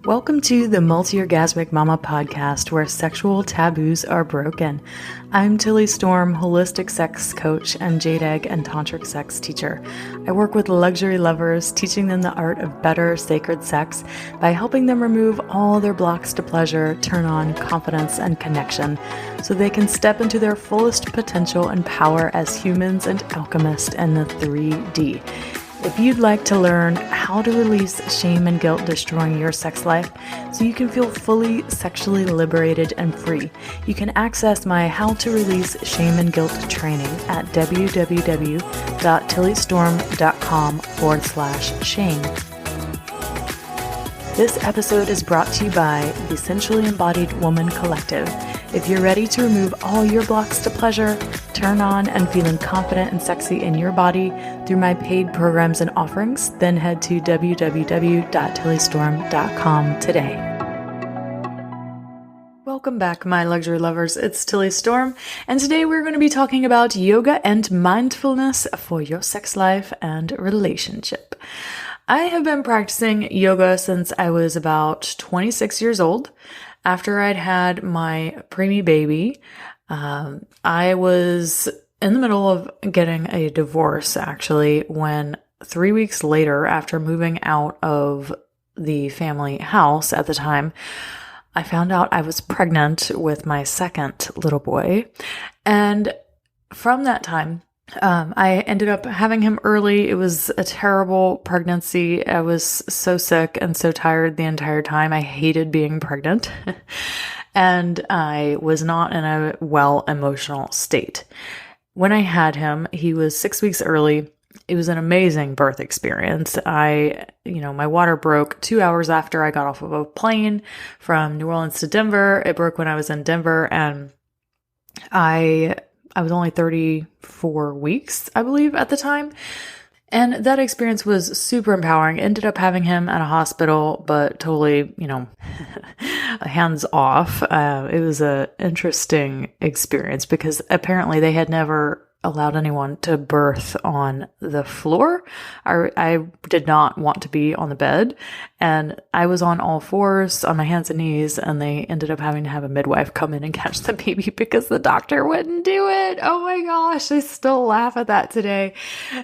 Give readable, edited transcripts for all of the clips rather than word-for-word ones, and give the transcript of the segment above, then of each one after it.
Welcome to the Multi-Orgasmic Mama podcast, where sexual taboos are broken. I'm Tilly Storm, holistic sex coach and jade egg and tantric sex teacher. I work with luxury lovers, teaching them the art of better sacred sex by helping them remove all their blocks to pleasure, turn on confidence and connection, so they can step into their fullest potential and power as humans and alchemists in the 3D. If you'd like to learn how to release shame and guilt destroying your sex life so you can feel fully sexually liberated and free, you can access my How to Release Shame and Guilt training at www.tillystorm.com/shame. This episode is brought to you by the Sensually Embodied Woman Collective. If you're ready to remove all your blocks to pleasure, turn on and feeling confident and sexy in your body through my paid programs and offerings, then head to www.tillystorm.com today. Welcome back, my luxury lovers. It's Tilly Storm, and today we're going to be talking about yoga and mindfulness for your sex life and relationship. I have been practicing yoga since I was about 26 years old. After I'd had my preemie baby, I was in the middle of getting a divorce, actually, when 3 weeks later, after moving out of the family house at the time, I found out I was pregnant with my second little boy. And from that time, I ended up having him early. It was a terrible pregnancy. I was so sick and so tired the entire time. I hated being pregnant. And I was not in a well emotional state. When I had him, he was 6 weeks early. It was an amazing birth experience. My water broke 2 hours after I got off of a plane from New Orleans to Denver. It broke when I was in Denver, and I was only 34 weeks, I believe, at the time. And that experience was super empowering. Ended up having him at a hospital, but totally, hands off. It was an interesting experience because apparently they had never allowed anyone to birth on the floor. I did not want to be on the bed, and I was on all fours on my hands and knees, and they ended up having to have a midwife come in and catch the baby because the doctor wouldn't do it. Oh my gosh, I still laugh at that today.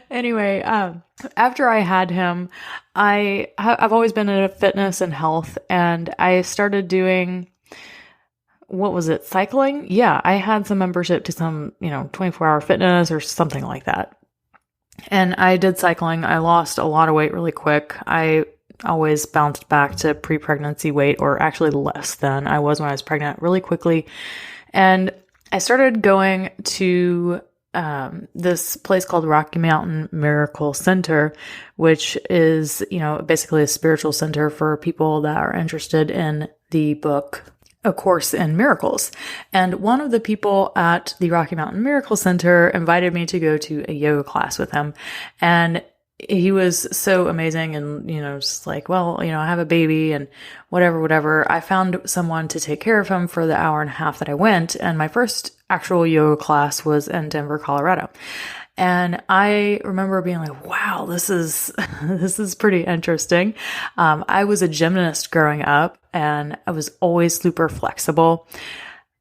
Anyway, after I had him, I've always been into fitness and health, and I started doing, cycling? Yeah, I had some membership to some, 24-hour fitness or something like that. And I did cycling. I lost a lot of weight really quick. I always bounced back to pre-pregnancy weight, or actually less than I was when I was pregnant, really quickly. And I started going to this place called Rocky Mountain Miracle Center, which is, basically a spiritual center for people that are interested in the book A Course in Miracles. And one of the people at the Rocky Mountain Miracle Center invited me to go to a yoga class with him. And he was so amazing and, just like, I have a baby and whatever. I found someone to take care of him for the hour and a half that I went. And my first actual yoga class was in Denver, Colorado. And I remember being like, wow, this is pretty interesting. I was a gymnast growing up, and I was always super flexible,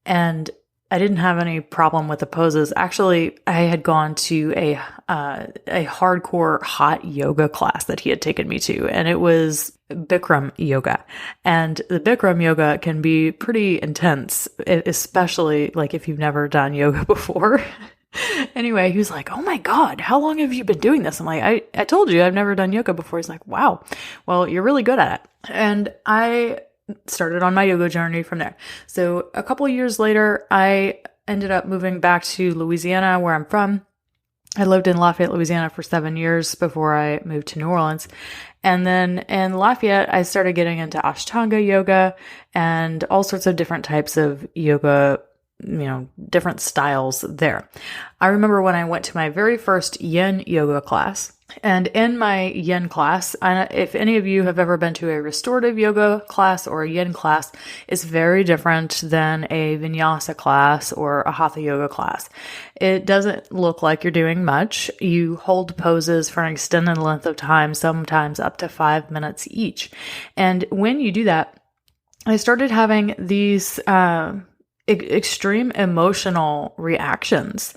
and I didn't have any problem with the poses. Actually, I had gone to a hardcore hot yoga class that he had taken me to, and it was Bikram yoga. And the Bikram yoga can be pretty intense, especially like if you've never done yoga before. Anyway, he was like, oh my God, how long have you been doing this? I'm like, I told you I've never done yoga before. He's like, wow, well, you're really good at it. And I started on my yoga journey from there. So a couple of years later, I ended up moving back to Louisiana, where I'm from. I lived in Lafayette, Louisiana for 7 years before I moved to New Orleans. And then in Lafayette, I started getting into Ashtanga yoga and all sorts of different types of yoga, different styles there. I remember when I went to my very first yin yoga class, And in my yin class, if any of you have ever been to a restorative yoga class or a yin class, it's very different than a vinyasa class or a hatha yoga class. It doesn't look like you're doing much. You hold poses for an extended length of time, sometimes up to 5 minutes each. And when you do that, I started having these extreme emotional reactions.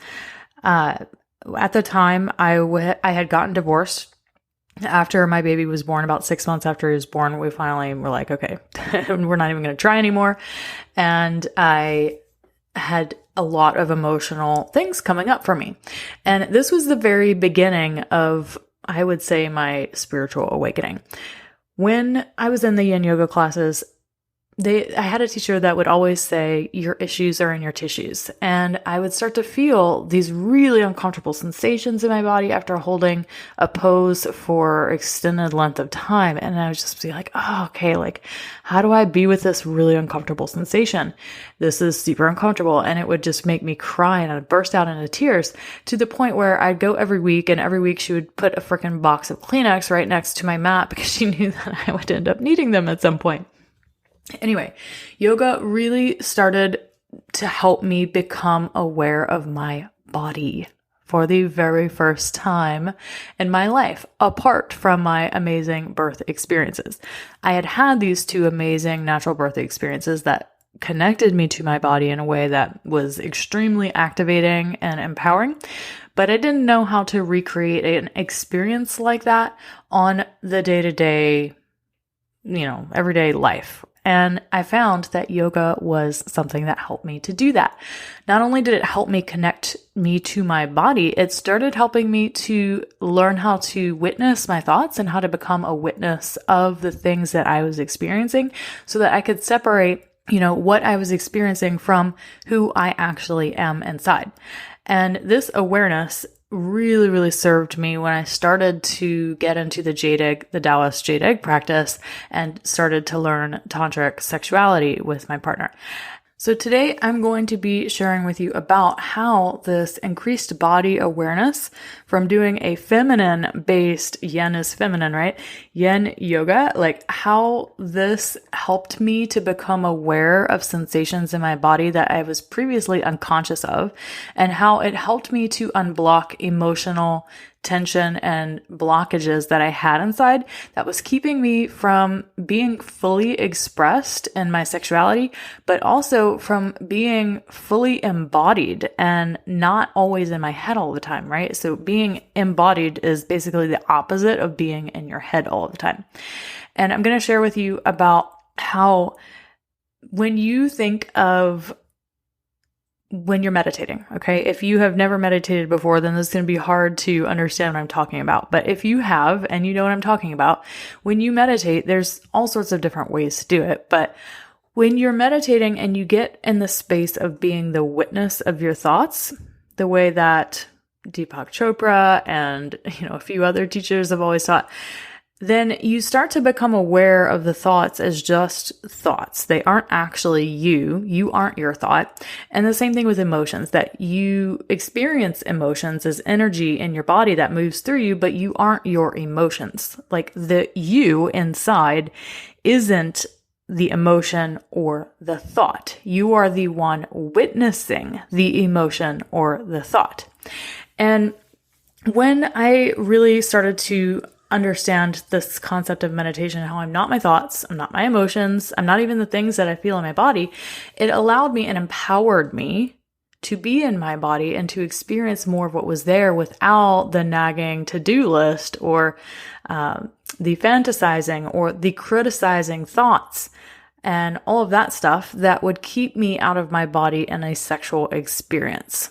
At the time, I had gotten divorced after my baby was born. About 6 months after he was born, we finally were like, okay, we're not even going to try anymore. And I had a lot of emotional things coming up for me. And this was the very beginning of, I would say, my spiritual awakening. When I was in the yin yoga classes, I had a teacher that would always say, your issues are in your tissues. And I would start to feel these really uncomfortable sensations in my body after holding a pose for extended length of time. And I would just be like, oh, okay, like, how do I be with this really uncomfortable sensation? This is super uncomfortable. And it would just make me cry, and I'd burst out into tears, to the point where I'd go every week, and every week she would put a freaking box of Kleenex right next to my mat because she knew that I would end up needing them at some point. Anyway, yoga really started to help me become aware of my body for the very first time in my life, apart from my amazing birth experiences. I had had these two amazing natural birth experiences that connected me to my body in a way that was extremely activating and empowering, but I didn't know how to recreate an experience like that on the day-to-day, everyday life. And I found that yoga was something that helped me to do that. Not only did it help me connect me to my body, it started helping me to learn how to witness my thoughts and how to become a witness of the things that I was experiencing, so that I could separate, what I was experiencing from who I actually am inside. And this awareness really, really served me when I started to get into the Taoist jade egg practice and started to learn tantric sexuality with my partner. So today I'm going to be sharing with you about how this increased body awareness from doing a feminine-based, yin is feminine, right? Yin yoga, like how this helped me to become aware of sensations in my body that I was previously unconscious of, and how it helped me to unblock emotional tension and blockages that I had inside that was keeping me from being fully expressed in my sexuality, but also from being fully embodied and not always in my head all the time, right? So being embodied is basically the opposite of being in your head all the time. And I'm going to share with you about how when you think of when you're meditating, okay? If you have never meditated before, then this is going to be hard to understand what I'm talking about. But if you have, and you know what I'm talking about, when you meditate, there's all sorts of different ways to do it. But when you're meditating and you get in the space of being the witness of your thoughts, the way that Deepak Chopra and, a few other teachers have always taught, then you start to become aware of the thoughts as just thoughts. They aren't actually you. You aren't your thought. And the same thing with emotions, that you experience emotions as energy in your body that moves through you, but you aren't your emotions. Like the you inside isn't the emotion or the thought. You are the one witnessing the emotion or the thought. And when I really started to understand this concept of meditation, how I'm not my thoughts, I'm not my emotions, I'm not even the things that I feel in my body, it allowed me and empowered me to be in my body and to experience more of what was there without the nagging to-do list or the fantasizing or the criticizing thoughts and all of that stuff that would keep me out of my body in a sexual experience.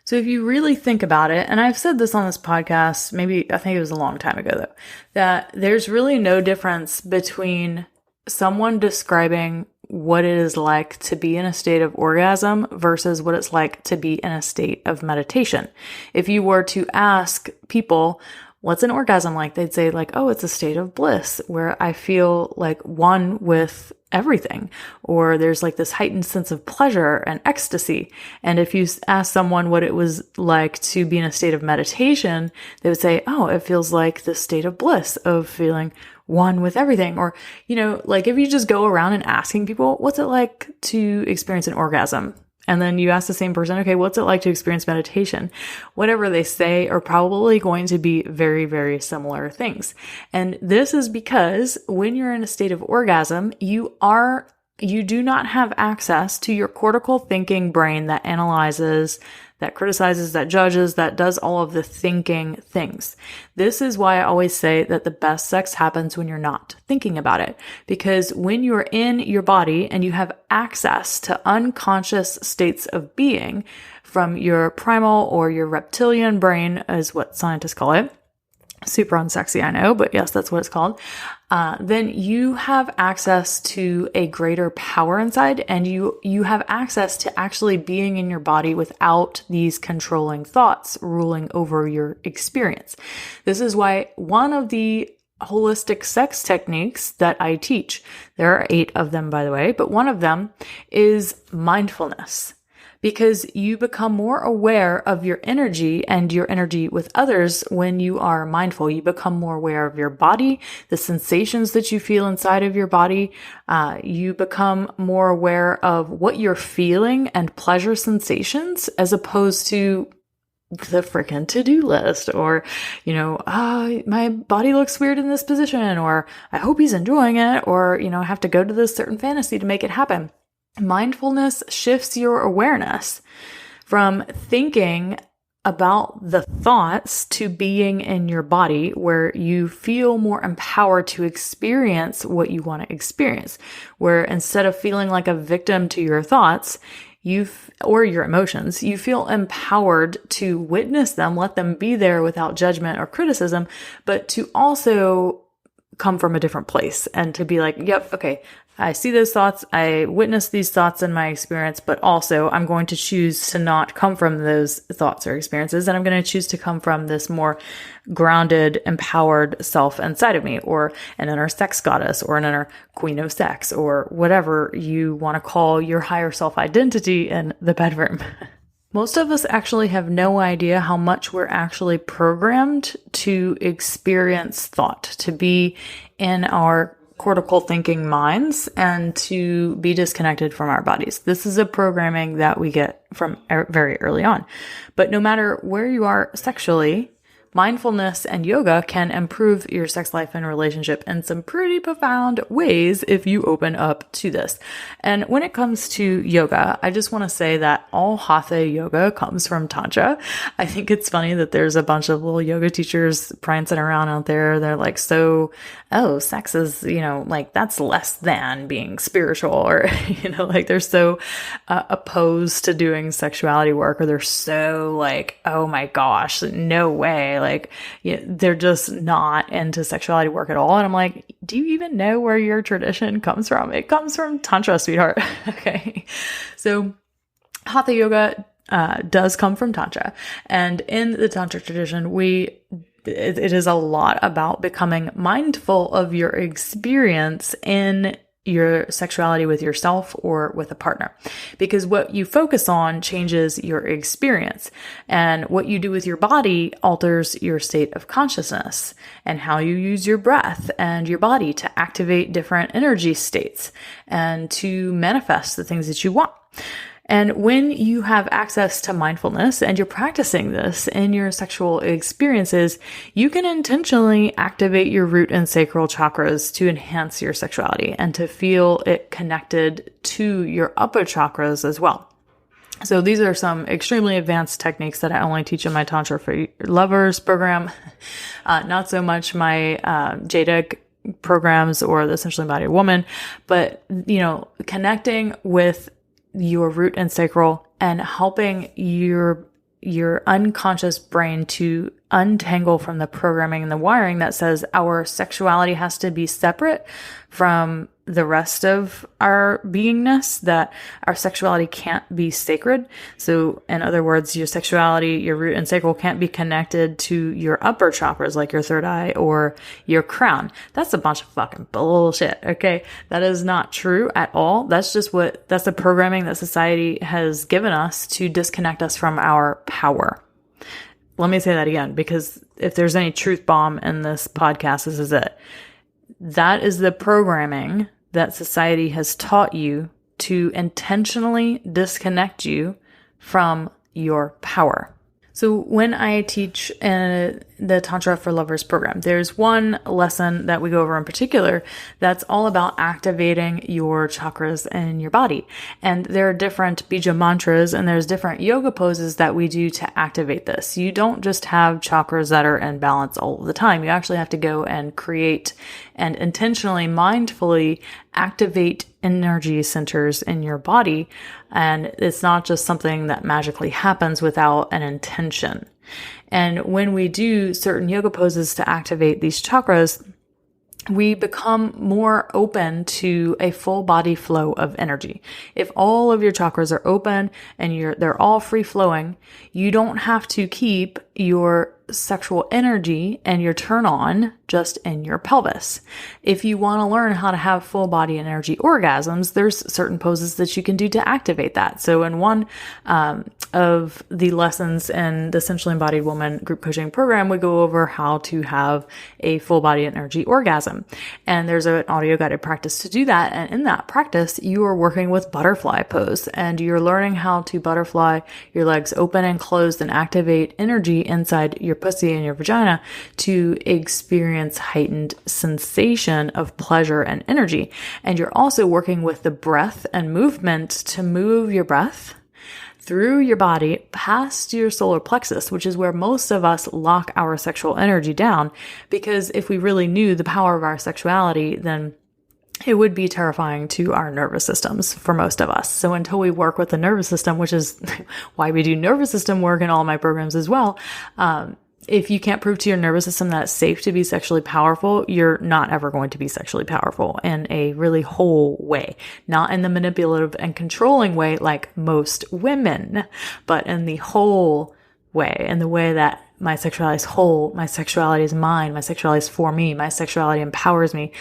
So if you really think about it, and I've said this on this podcast, I think it was a long time ago though, that there's really no difference between someone describing what it is like to be in a state of orgasm versus what it's like to be in a state of meditation. If you were to ask people, What's an orgasm like? They'd say like, oh, it's a state of bliss where I feel like one with everything, or there's like this heightened sense of pleasure and ecstasy. And if you ask someone what it was like to be in a state of meditation, they would say, oh, it feels like this state of bliss of feeling one with everything. Or, like if you just go around and asking people, what's it like to experience an orgasm? And then you ask the same person, okay, what's it like to experience meditation? Whatever they say are probably going to be very, very similar things. And this is because when you're in a state of orgasm, you do not have access to your cortical thinking brain that analyzes, that criticizes, that judges, that does all of the thinking things. This is why I always say that the best sex happens when you're not thinking about it. Because when you're in your body and you have access to unconscious states of being from your primal or your reptilian brain, is what scientists call it. Super unsexy, I know, but yes, that's what it's called. Then you have access to a greater power inside, and you have access to actually being in your body without these controlling thoughts ruling over your experience. This is why one of the holistic sex techniques that I teach, there are 8 of them, by the way, but one of them is mindfulness. Because you become more aware of your energy and your energy with others when you are mindful. You become more aware of your body, the sensations that you feel inside of your body. You become more aware of what you're feeling and pleasure sensations as opposed to the freaking to-do list, or, my body looks weird in this position, or I hope he's enjoying it, or, I have to go to this certain fantasy to make it happen. Mindfulness shifts your awareness from thinking about the thoughts to being in your body, where you feel more empowered to experience what you want to experience, where instead of feeling like a victim to your thoughts, or your emotions, you feel empowered to witness them, let them be there without judgment or criticism, but to also come from a different place and to be like, yep, okay, I see those thoughts, I witness these thoughts in my experience, but also I'm going to choose to not come from those thoughts or experiences, and I'm going to choose to come from this more grounded, empowered self inside of me, or an inner sex goddess, or an inner queen of sex, or whatever you want to call your higher self identity in the bedroom. Most of us actually have no idea how much we're actually programmed to experience thought, to be in our cortical thinking minds, and to be disconnected from our bodies. This is a programming that we get from very early on. But no matter where you are sexually, mindfulness and yoga can improve your sex life and relationship in some pretty profound ways if you open up to this. And when it comes to yoga, I just want to say that all hatha yoga comes from Tantra. I think it's funny that there's a bunch of little yoga teachers prancing around out there. They're like, sex is, like that's less than being spiritual, or, like they're so opposed to doing sexuality work, or they're so like, oh my gosh, no way. Like, they're just not into sexuality work at all. And I'm like, do you even know where your tradition comes from? It comes from Tantra, sweetheart. Okay. So hatha yoga does come from Tantra. And in the Tantra tradition, it is a lot about becoming mindful of your experience in your sexuality with yourself or with a partner, because what you focus on changes your experience, and what you do with your body alters your state of consciousness, and how you use your breath and your body to activate different energy states and to manifest the things that you want. And when you have access to mindfulness and you're practicing this in your sexual experiences, you can intentionally activate your root and sacral chakras to enhance your sexuality and to feel it connected to your upper chakras as well. So these are some extremely advanced techniques that I only teach in my Tantra for Lovers program. Not so much my Jadic programs or the Essentially Embodied Woman, but, connecting with your root and sacral and helping your unconscious brain to untangle from the programming and the wiring that says our sexuality has to be separate from the rest of our beingness, that our sexuality can't be sacred. So in other words, your sexuality, your root and sacral can't be connected to your upper chakras, like your third eye or your crown. That's a bunch of fucking bullshit. Okay. That is not true at all. That's the programming that society has given us to disconnect us from our power. Let me say that again, because if there's any truth bomb in this podcast, this is it. That is the programming that society has taught you to intentionally disconnect you from your power. So when I teach the Tantra for Lovers program, there's one lesson that we go over in particular that's all about activating your chakras in your body. And there are different bija mantras and there's different yoga poses that we do to activate this. You don't just have chakras that are in balance all the time. You actually have to go and create and intentionally, mindfully activate energy centers in your body. And it's not just something that magically happens without an intention. And when we do certain yoga poses to activate these chakras, we become more open to a full body flow of energy. If all of your chakras are open and they're all free flowing, you don't have to keep your sexual energy and your turn on just in your pelvis. If you want to learn how to have full body energy orgasms, there's certain poses that you can do to activate that. So in one of the lessons in the Essentially Embodied Woman group coaching program, we go over how to have a full body energy orgasm. And there's an audio guided practice to do that. And in that practice, you are working with butterfly pose and you're learning how to butterfly your legs open and closed and activate energy inside your pussy and your vagina to experience heightened sensation of pleasure and energy. And you're also working with the breath and movement to move your breath through your body past your solar plexus, which is where most of us lock our sexual energy down. Because if we really knew the power of our sexuality, then it would be terrifying to our nervous systems for most of us. So until we work with the nervous system, which is why we do nervous system work in all my programs as well, if you can't prove to your nervous system that it's safe to be sexually powerful, you're not ever going to be sexually powerful in a really whole way. Not in the manipulative and controlling way like most women, but in the whole way, in the way that my sexuality is whole, my sexuality is mine, my sexuality is for me, my sexuality empowers me.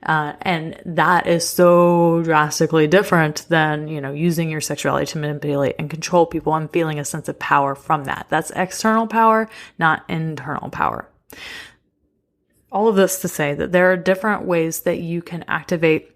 And that is so drastically different than, using your sexuality to manipulate and control people and feeling a sense of power from that. That's external power, not internal power. All of this to say that there are different ways that you can activate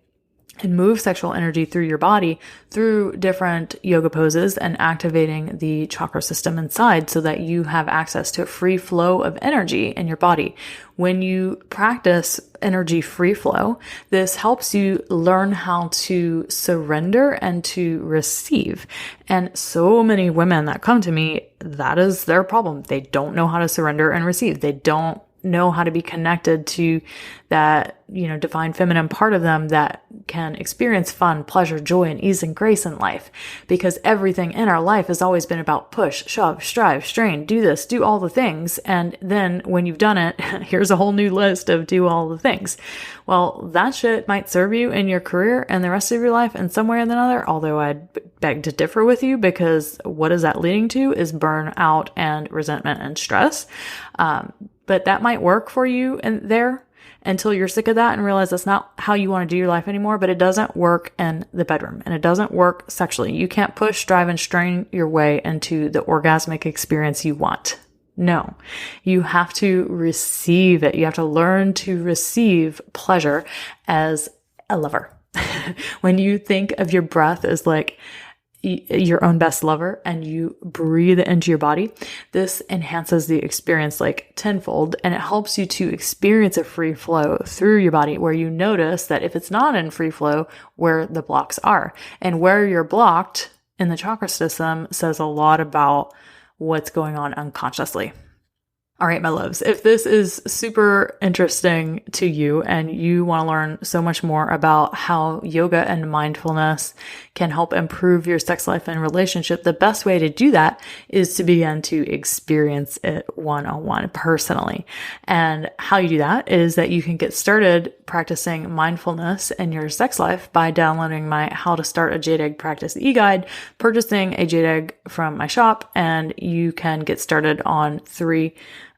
and move sexual energy through your body through different yoga poses and activating the chakra system inside so that you have access to a free flow of energy in your body. When you practice energy free flow, this helps you learn how to surrender and to receive. And so many women that come to me, that is their problem. They don't know how to surrender and receive. They don't know how to be connected to that, divine feminine part of them that can experience fun, pleasure, joy, and ease and grace in life. Because everything in our life has always been about push, shove, strive, strain, do this, do all the things. And then when you've done it, here's a whole new list of do all the things. Well, that shit might serve you in your career and the rest of your life in some way or another, although I'd beg to differ with you because what is that leading to is burnout and resentment and stress. But that might work for you there until you're sick of that and realize that's not how you want to do your life anymore, but it doesn't work in the bedroom and it doesn't work sexually. You can't push, drive, and strain your way into the orgasmic experience you want. No, you have to receive it. You have to learn to receive pleasure as a lover. When you think of your breath as like your own best lover and you breathe it into your body, this enhances the experience like tenfold, and it helps you to experience a free flow through your body where you notice that if it's not in free flow, where the blocks are. And where you're blocked in the chakra system says a lot about what's going on unconsciously. All right, my loves, if this is super interesting to you and you want to learn so much more about how yoga and mindfulness can help improve your sex life and relationship, the best way to do that is to begin to experience it one-on-one personally. And how you do that is that you can get started practicing mindfulness in your sex life by downloading my How to Start a Jade Egg Practice e-guide, purchasing a jade egg from my shop, and you can get started on 3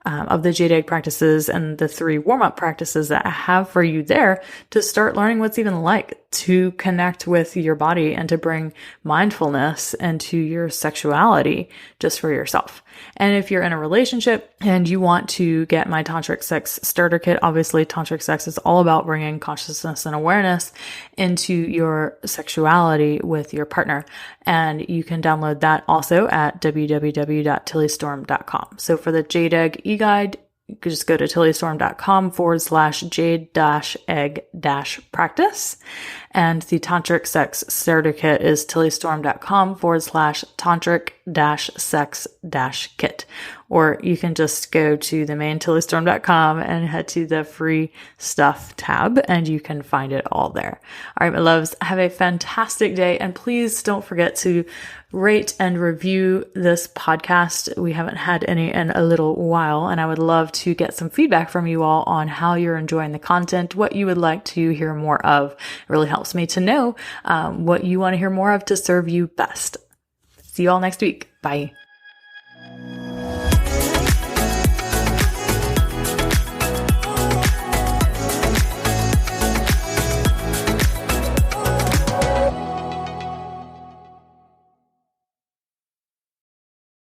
of the jade egg practices and the 3 warm-up practices that I have for you there to start learning what's even like to connect with your body and to bring mindfulness into your sexuality just for yourself. And if you're in a relationship and you want to get my Tantric Sex Starter Kit, obviously Tantric Sex is all about bringing consciousness and awareness into your sexuality with your partner. And you can download that also at www.tillystorm.com. So for the Jade Egg e-guide, you could just go to tilly-storm.com/jade-egg-practice. And the Tantric Sex Starter Kit is tilly-storm.com/tantric-sex-kit. Or you can just go to the main tilly-storm.com and head to the free stuff tab and you can find it all there. All right, my loves, have a fantastic day. And please don't forget to rate and review this podcast. We haven't had any in a little while, and I would love to get some feedback from you all on how you're enjoying the content, what you would like to hear more of. It really helps me to know what you want to hear more of to serve you best. See you all next week. Bye.